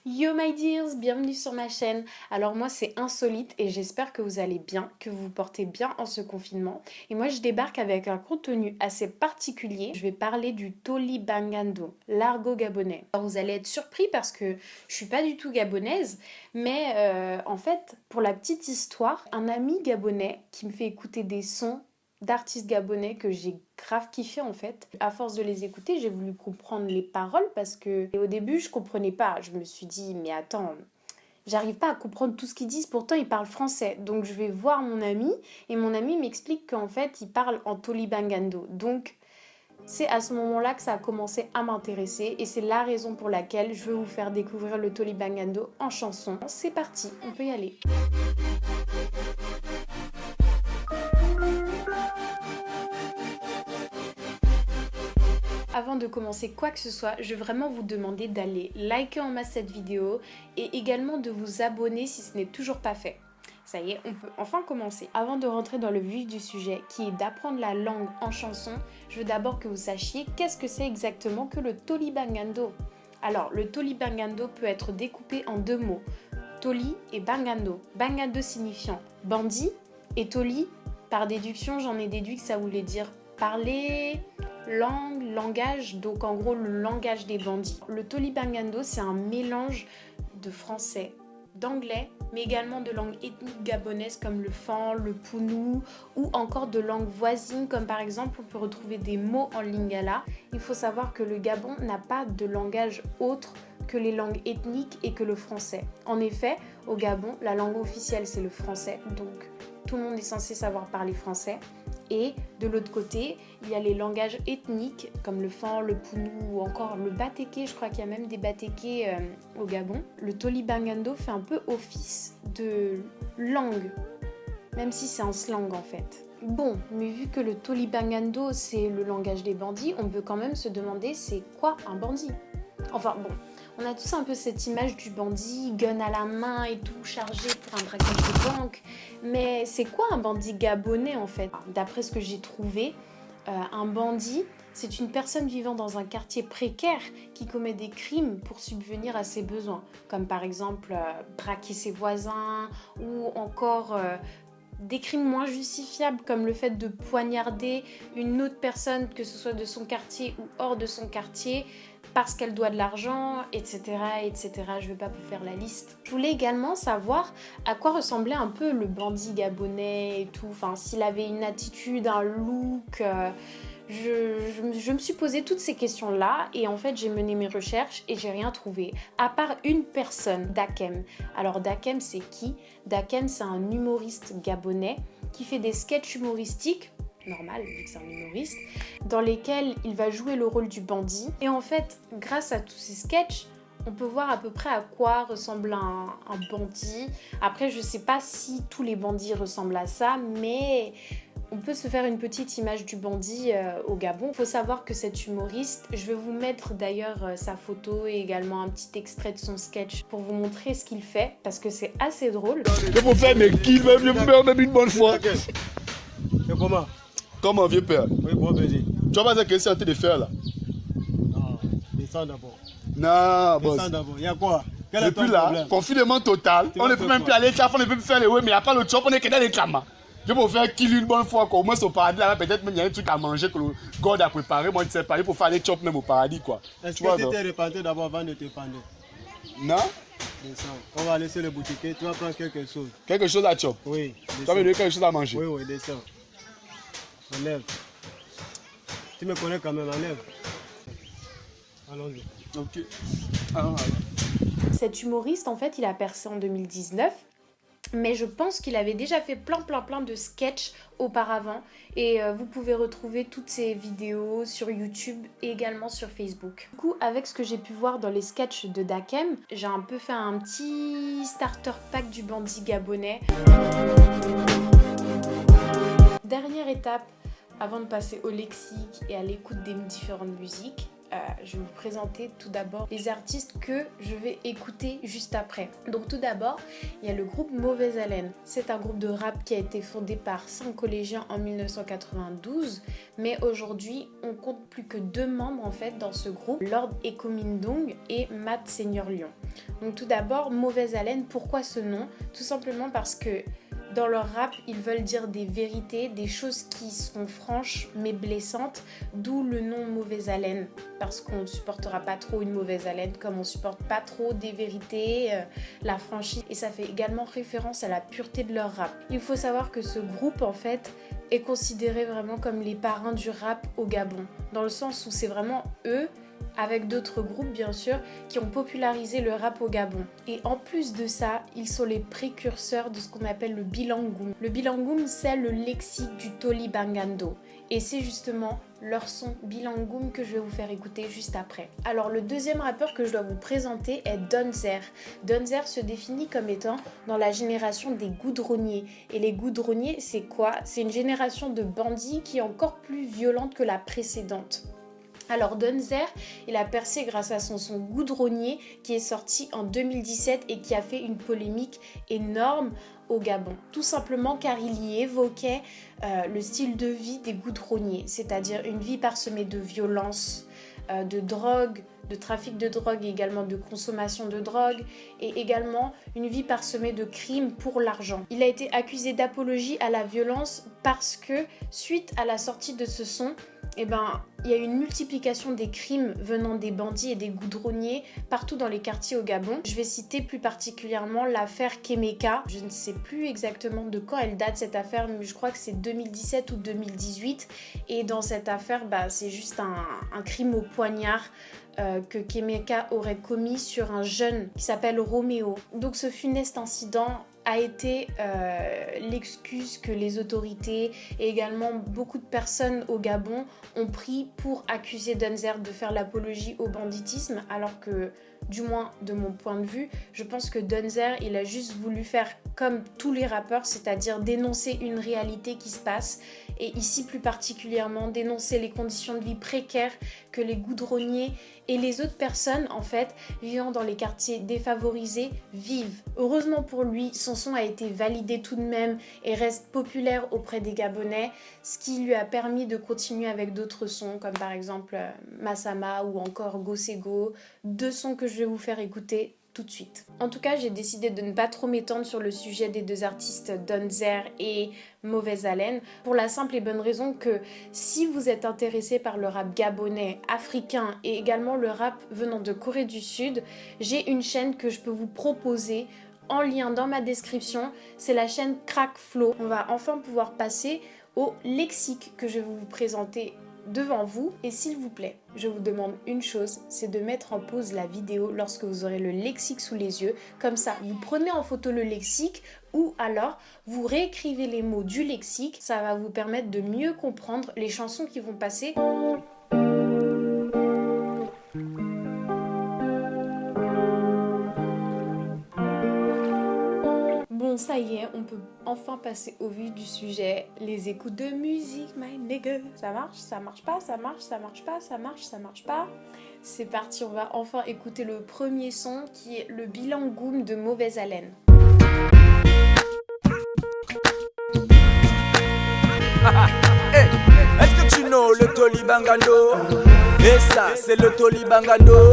Yo my dears, bienvenue sur ma chaîne. Alors moi c'est Insolite et j'espère que vous allez bien, que vous vous portez bien en ce confinement. Et moi je débarque avec un contenu assez particulier. Je vais parler du Tolibangando, l'argot gabonais. Alors vous allez être surpris parce que je suis pas du tout gabonaise, mais en fait pour la petite histoire, un ami gabonais qui me fait écouter des sons d'artistes gabonais que j'ai grave kiffé en fait. À force de les écouter, j'ai voulu comprendre les paroles parce que au début, je comprenais pas. Je me suis dit, mais attends, j'arrive pas à comprendre tout ce qu'ils disent, pourtant ils parlent français. Donc je vais voir mon ami et mon ami m'explique qu'en fait, il parle en Tolibangando. Donc c'est à ce moment-là que ça a commencé à m'intéresser et c'est la raison pour laquelle je veux vous faire découvrir le Tolibangando en chanson. C'est parti, on peut y aller. Avant de commencer quoi que ce soit, je veux vraiment vous demander d'aller liker en masse cette vidéo et également de vous abonner si ce n'est toujours pas fait. Ça y est, on peut enfin commencer. Avant de rentrer dans le vif du sujet, qui est d'apprendre la langue en chanson, je veux d'abord que vous sachiez qu'est-ce que c'est exactement que le Tolibangando. Alors, le Tolibangando peut être découpé en deux mots, Toli et Bangando. Bangando signifiant bandit et Toli, par déduction, j'en ai déduit que ça voulait dire parler, langue, langage, donc en gros le langage des bandits. Le Tolibangando, c'est un mélange de français, d'anglais, mais également de langues ethniques gabonaises comme le fan, le pounou, ou encore de langues voisines comme par exemple on peut retrouver des mots en lingala. Il faut savoir que le Gabon n'a pas de langage autre que les langues ethniques et que le français. En effet, au Gabon, la langue officielle c'est le français, donc tout le monde est censé savoir parler français. Et de l'autre côté, il y a les langages ethniques comme le fan, le pounou ou encore le batéké. Je crois qu'il y a même des batékés au Gabon. Le Tolibangando fait un peu office de langue, même si c'est un slang en fait. Bon, mais vu que le Tolibangando c'est le langage des bandits, on peut quand même se demander c'est quoi un bandit? Enfin bon, on a tous un peu cette image du bandit, gun à la main et tout, chargé pour un braquage de banque. Mais c'est quoi un bandit gabonais en fait? D'après ce que j'ai trouvé, un bandit, c'est une personne vivant dans un quartier précaire qui commet des crimes pour subvenir à ses besoins. Comme par exemple braquer ses voisins ou encore des crimes moins justifiables comme le fait de poignarder une autre personne, que ce soit de son quartier ou hors de son quartier, parce qu'elle doit de l'argent, etc., etc. Je ne vais pas vous faire la liste. Je voulais également savoir à quoi ressemblait un peu le bandit gabonais et tout. Enfin, s'il avait une attitude, un look. Je me suis posé toutes ces questions-là et en fait j'ai mené mes recherches et j'ai rien trouvé. À part une personne, Dakem. Alors Dakem c'est qui? Dakem c'est un humoriste gabonais qui fait des sketchs humoristiques, normal vu que c'est un humoriste, dans lesquels il va jouer le rôle du bandit. Et en fait, grâce à tous ces sketchs, on peut voir à peu près à quoi ressemble un bandit. Après, je sais pas si tous les bandits ressemblent à ça, mais on peut se faire une petite image du bandit au Gabon. Il faut savoir que cet humoriste, je vais vous mettre d'ailleurs sa photo et également un petit extrait de son sketch pour vous montrer ce qu'il fait, parce que c'est assez drôle. Je peux faire mes kills, même je meurs même une bonne fois. C'est comment? Comment, vieux père? Oui, bon baiser. Tu vois pas ce que c'est en train de faire là? Non, descends d'abord. Non, boss. Descends d'abord. Il y a quoi? Quel est Depuis ton là, problème? confinement total. Tu On vas ne faire peut même quoi? plus aller chaf, on ne peut plus faire les ouais, mais il n'y a pas le chop, on est que dans les camas. Je peux faire kill une bonne fois, quoi. Au moins au paradis là, peut-être même il y a un truc à manger que le God a préparé. Moi, je ne sais pas, il faut faire les chops même au paradis, quoi. Est-ce Tu vois, que tu donc? t'es repenti d'abord avant de te pendre? Non? Descends. On va laisser le boutiquier. Tu vas prendre quelque chose. Quelque chose à chop. Oui. Tu vas Descends. me donner quelque chose à manger. Oui, oui, descends. Enlève. Tu me connais quand même, enlève. Allons-y. Ok. Ah, Cet humoriste, en fait, il a percé en 2019. Mais je pense qu'il avait déjà fait plein de sketchs auparavant. Et vous pouvez retrouver toutes ces vidéos sur YouTube et également sur Facebook. Du coup, avec ce que j'ai pu voir dans les sketchs de Dakem, j'ai un peu fait un petit starter pack du bandit gabonais. Dernière étape, avant de passer au lexique et à l'écoute des différentes musiques, je vais vous présenter tout d'abord les artistes que je vais écouter juste après. Donc tout d'abord, il y a le groupe Mauvaise Haleine. C'est un groupe de rap qui a été fondé par 5 collégiens en 1992, mais aujourd'hui, on compte plus que 2 membres en fait dans ce groupe, Lord Ekomindong et Matt Seigneur Lion. Donc tout d'abord, Mauvaise Haleine, pourquoi ce nom? Tout simplement parce que dans leur rap, ils veulent dire des vérités, des choses qui sont franches mais blessantes, d'où le nom Mauvaise Haleine, parce qu'on ne supportera pas trop une mauvaise haleine, comme on ne supporte pas trop des vérités, la franchise, et ça fait également référence à la pureté de leur rap. Il faut savoir que ce groupe, en fait, est considéré vraiment comme les parrains du rap au Gabon, dans le sens où c'est vraiment eux, avec d'autres groupes bien sûr, qui ont popularisé le rap au Gabon. Et en plus de ça, ils sont les précurseurs de ce qu'on appelle le bilangoum. Le bilangoum, c'est le lexique du Tolibangando. Et c'est justement leur son bilangoum que je vais vous faire écouter juste après. Alors le deuxième rappeur que je dois vous présenter est Donzer. Donzer se définit comme étant dans la génération des goudronniers. Et les goudronniers, c'est quoi? C'est une génération de bandits qui est encore plus violente que la précédente. Alors Donzer, il a percé grâce à son son Goudronnier qui est sorti en 2017 et qui a fait une polémique énorme au Gabon. Tout simplement car il y évoquait le style de vie des goudronniers, c'est-à-dire une vie parsemée de violence, de drogue, de trafic de drogue et également de consommation de drogue et également une vie parsemée de crimes pour l'argent. Il a été accusé d'apologie à la violence parce que suite à la sortie de ce son, il y a eu une multiplication des crimes venant des bandits et des goudronniers partout dans les quartiers au Gabon. Je vais citer plus particulièrement l'affaire Kemeka. Je ne sais plus exactement de quand elle date cette affaire, mais je crois que c'est 2017 ou 2018. Et dans cette affaire, c'est juste un crime au poignard que Kemeka aurait commis sur un jeune qui s'appelle Roméo. Donc ce funeste incident a été l'excuse que les autorités et également beaucoup de personnes au Gabon ont pris pour accuser Donzer de faire l'apologie au banditisme, alors que, du moins de mon point de vue, je pense que Donzer, il a juste voulu faire comme tous les rappeurs, c'est-à-dire dénoncer une réalité qui se passe, et ici plus particulièrement dénoncer les conditions de vie précaires que les goudronniers et les autres personnes en fait vivant dans les quartiers défavorisés vivent. Heureusement pour lui, son son a été validé tout de même et reste populaire auprès des Gabonais, ce qui lui a permis de continuer avec d'autres sons comme par exemple Massama ou encore Gosego, 2 sons que je vais vous faire écouter tout de suite. En tout cas, j'ai décidé de ne pas trop m'étendre sur le sujet des 2 artistes Donzer et Mauvaise Haleine pour la simple et bonne raison que si vous êtes intéressé par le rap gabonais, africain et également le rap venant de Corée du Sud, j'ai une chaîne que je peux vous proposer en lien dans ma description, c'est la chaîne Crack Flow. On va enfin pouvoir passer au lexique que je vais vous présenter devant vous, et s'il vous plaît, je vous demande une chose, c'est de mettre en pause la vidéo lorsque vous aurez le lexique sous les yeux. Comme ça, vous prenez en photo le lexique ou alors vous réécrivez les mots du lexique. Ça va vous permettre de mieux comprendre les chansons qui vont passer. Bon, ça y est, on peut enfin passer au vif du sujet. Les écoutes de musique, my nigga. Ça marche? Ça marche pas? Ça marche? Ça marche pas? Ça marche? Ça marche pas? C'est parti, on va enfin écouter le premier son qui est le bilangoum de Mauvaise Haleine. Hey, est-ce que tu know le Tolibangando? Et ça, c'est le Tolibangando.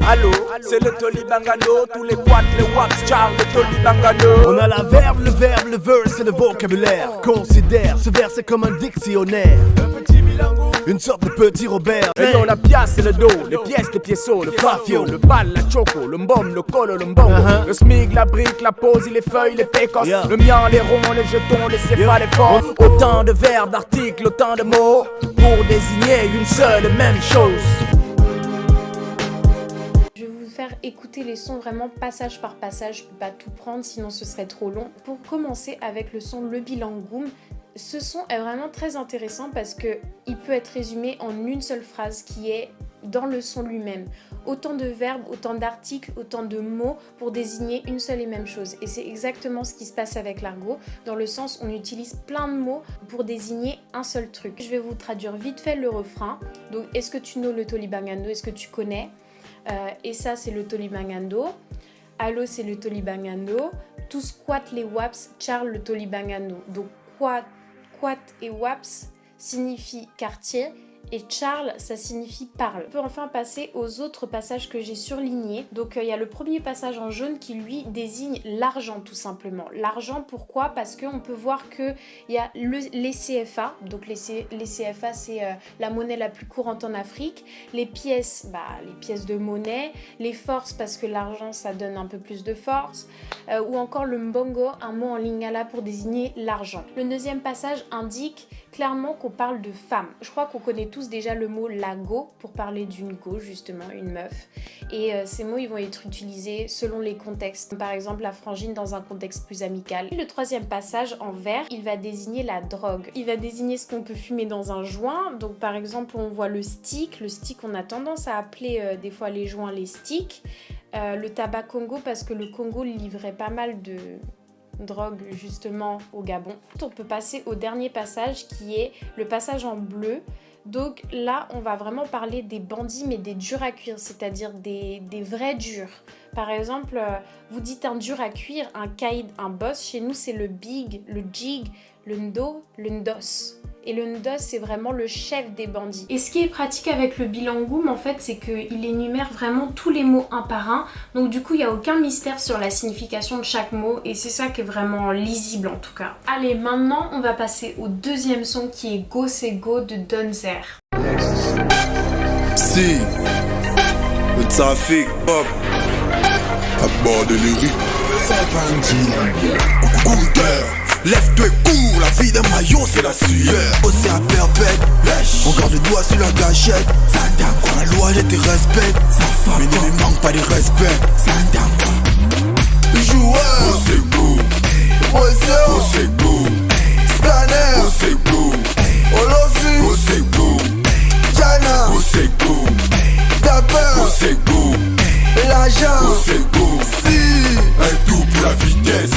Allô, c'est le Tolibangando, tous les watts, les waps, Charles, le Tolibangando. On a la verbe, le verse et le vocabulaire. Considère ce verset comme un dictionnaire. Un petit bilango, une sorte de petit Robert. Et on a pièce et le dos, les pièces, les piéceaux, le fafio, le bal, la choco, le mbom, le colo, le mbongo, le smig, la brique, la pose, les feuilles, les pécosses, le mian, les ronds, les jetons, les céphales, les forts. Autant de verbes, d'articles, autant de mots pour désigner une seule et même chose. Faire écouter les sons vraiment passage par passage, je peux pas tout prendre sinon ce serait trop long. Pour commencer avec le son Le Bilangoum, ce son est vraiment très intéressant parce que il peut être résumé en une seule phrase qui est dans le son lui-même. autant de verbes, autant d'articles, autant de mots pour désigner une seule et même chose. Et c'est exactement ce qui se passe avec l'argot, dans le sens où on utilise plein de mots pour désigner un seul truc. Je vais vous traduire vite fait le refrain. Donc, est-ce que tu know le tolibangando? Est-ce que tu connais? Et ça, c'est le tolibangando. Allo, c'est le tolibangando. Tout squat les waps, Charles le tolibangando. Donc, quat et waps signifie quartier. Et Charles, ça signifie parle. On peut enfin passer aux autres passages que j'ai surlignés. Donc il y a le premier passage en jaune qui lui désigne l'argent tout simplement. L'argent, pourquoi? Parce qu'on peut voir qu'il y a les CFA. Donc les CFA, c'est la monnaie la plus courante en Afrique. Les pièces de monnaie. Les forces, parce que l'argent, ça donne un peu plus de force. Ou encore le mbongo, un mot en lingala pour désigner l'argent. Le deuxième passage indique clairement qu'on parle de femmes. Je crois qu'on connaît tous déjà le mot la go pour parler d'une go, justement, une meuf. Et ces mots, ils vont être utilisés selon les contextes. Par exemple, la frangine dans un contexte plus amical. Et le troisième passage en vert, il va désigner la drogue. Il va désigner ce qu'on peut fumer dans un joint. Donc par exemple, on voit le stick. Le stick, on a tendance à appeler des fois les joints les sticks. Le tabac Congo, parce que le Congo livrait pas mal de drogue justement au Gabon. On peut passer au dernier passage qui est le passage en bleu. Donc là, on va vraiment parler des bandits, mais des durs à cuire, c'est-à-dire des vrais durs. Par exemple, vous dites un dur à cuire, un caïd, un boss. Chez nous, c'est le big, le jig, le ndo, le ndos. Et le ndos, c'est vraiment le chef des bandits. Et ce qui est pratique avec le bilangoum, en fait, c'est qu'il énumère vraiment tous les mots un par un. Donc du coup, il n'y a aucun mystère sur la signification de chaque mot. Et c'est ça qui est vraiment lisible, en tout cas. Allez, maintenant, on va passer au deuxième son qui est Go C'est Go de Donzer. Si, le trafic, hop, à bord de l'Uri. Lève-toi et cours, la vie d'un maillot c'est la sueur. Océan perpète, on garde le doigt sur la gâchette. La loi je te respecte, mais ne me manque pas de respect. Joueur, oh c'est beau, oh c'est beau, scanner, oh c'est beau, Olofi, oh c'est beau, Jana, oh c'est beau, Dapper, oh c'est beau, l'agent, oh c'est beau, si, un tout pour la vitesse.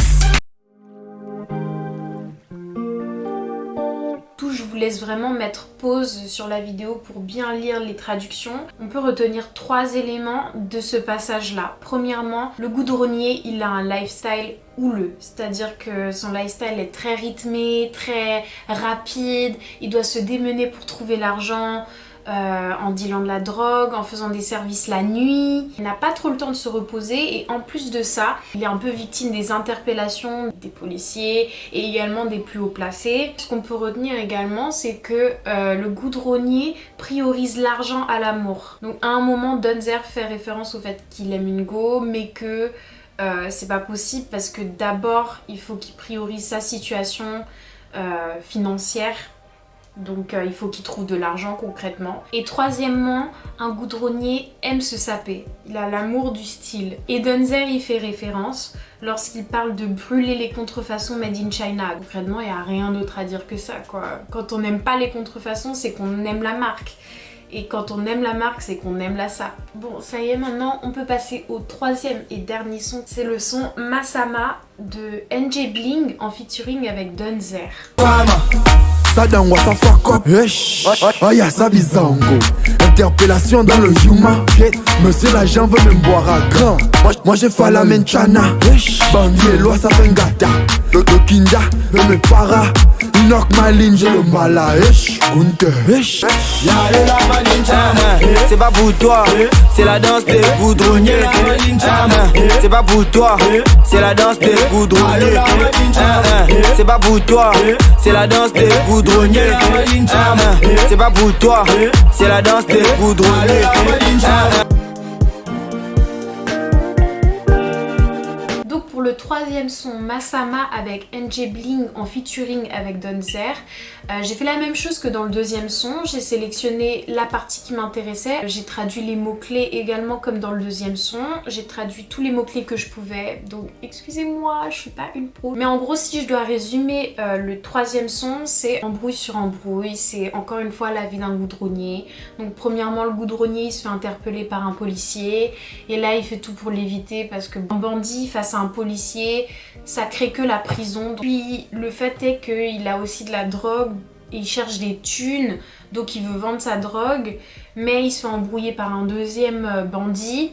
Je vous laisse vraiment mettre pause sur la vidéo pour bien lire les traductions. On peut retenir 3 éléments de ce passage-là. Premièrement, le goudronnier, il a un lifestyle houleux, c'est-à-dire que son lifestyle est très rythmé, très rapide, il doit se démener pour trouver l'argent, en dealant de la drogue, en faisant des services la nuit. Il n'a pas trop le temps de se reposer et en plus de ça, il est un peu victime des interpellations des policiers et également des plus haut placés. Ce qu'on peut retenir également, c'est que le goudronnier priorise l'argent à l'amour. Donc à un moment, Donzer fait référence au fait qu'il aime une go, mais que c'est pas possible parce que d'abord, il faut qu'il priorise sa situation financière. Donc il faut qu'il trouve de l'argent concrètement. Et troisièmement, un goudronnier aime se saper. Il a l'amour du style. Et Donzer y fait référence lorsqu'il parle de brûler les contrefaçons made in China. Concrètement, il n'y a rien d'autre à dire que ça, quoi. Quand on n'aime pas les contrefaçons, c'est qu'on aime la marque. Et quand on aime la marque, c'est qu'on aime la sape. Bon, ça y est, maintenant, on peut passer au troisième et dernier son. C'est le son Masama de NJ Bling en featuring avec Donzer. Sadam what the fuck up, wesh. Aya Sabizango. Interpellation dans le Yuma. Monsieur l'agent veut me boire à grand. Moi j'ai fait la menchana. Bandit et loi ça fait un gata. Le Kinda veut me para. Il knock ma ligne, j'ai le mal à Kunte. Y'a la malinchana. C'est pas pour toi, c'est la danse des goudronniers. C'est pas pour toi, c'est la danse des goudronniers. C'est pas pour toi, c'est la danse des goudronniers. C'est pas pour toi, c'est la danse des goudronniers. pour le troisième son, Masama avec NJ Bling en featuring avec Donzer. J'ai fait la même chose que dans le deuxième son, j'ai sélectionné la partie qui m'intéressait, j'ai traduit les mots-clés également comme dans le deuxième son, j'ai traduit tous les mots-clés que je pouvais, donc excusez-moi, je suis pas une pro. Mais en gros, si je dois résumer le troisième son, c'est embrouille sur embrouille, c'est encore une fois la vie d'un goudronnier. Donc premièrement, le goudronnier il se fait interpeller par un policier et là il fait tout pour l'éviter parce que un bandit face à un policier, ça crée que la prison. Puis le fait est qu'il a aussi de la drogue, il cherche des thunes, donc il veut vendre sa drogue, mais il se fait embrouiller par un deuxième bandit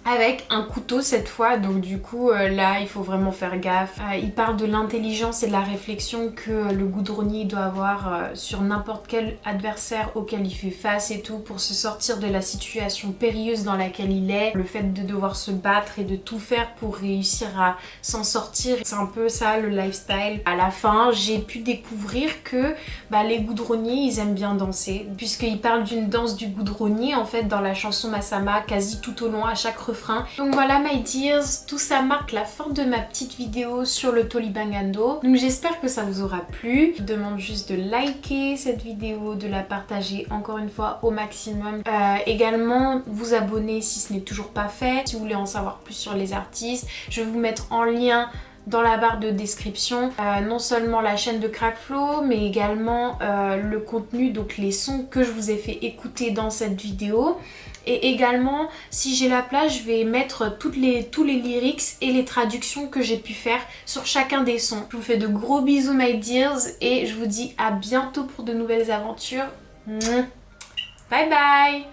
avec un couteau cette fois, donc du coup là il faut vraiment faire gaffe. Il parle de l'intelligence et de la réflexion que le goudronnier doit avoir sur n'importe quel adversaire auquel il fait face et tout pour se sortir de la situation périlleuse dans laquelle il est. Le fait de devoir se battre et de tout faire pour réussir à s'en sortir, c'est un peu ça le lifestyle. À la fin j'ai pu découvrir que les goudronniers ils aiment bien danser, puisqu'il parle d'une danse du goudronnier en fait dans la chanson Masama quasi tout au long à chaque refrain. Donc voilà my dears, tout ça marque la fin de ma petite vidéo sur le Tolibangando. Donc j'espère que ça vous aura plu. Je vous demande juste de liker cette vidéo, de la partager encore une fois au maximum. Également vous abonner si ce n'est toujours pas fait. Si vous voulez en savoir plus sur les artistes, je vais vous mettre en lien dans la barre de description non seulement la chaîne de Crackflow mais également le contenu, donc les sons que je vous ai fait écouter dans cette vidéo. Et également, si j'ai la place, je vais mettre tous les lyrics et les traductions que j'ai pu faire sur chacun des sons. Je vous fais de gros bisous my dears et je vous dis à bientôt pour de nouvelles aventures. Bye bye.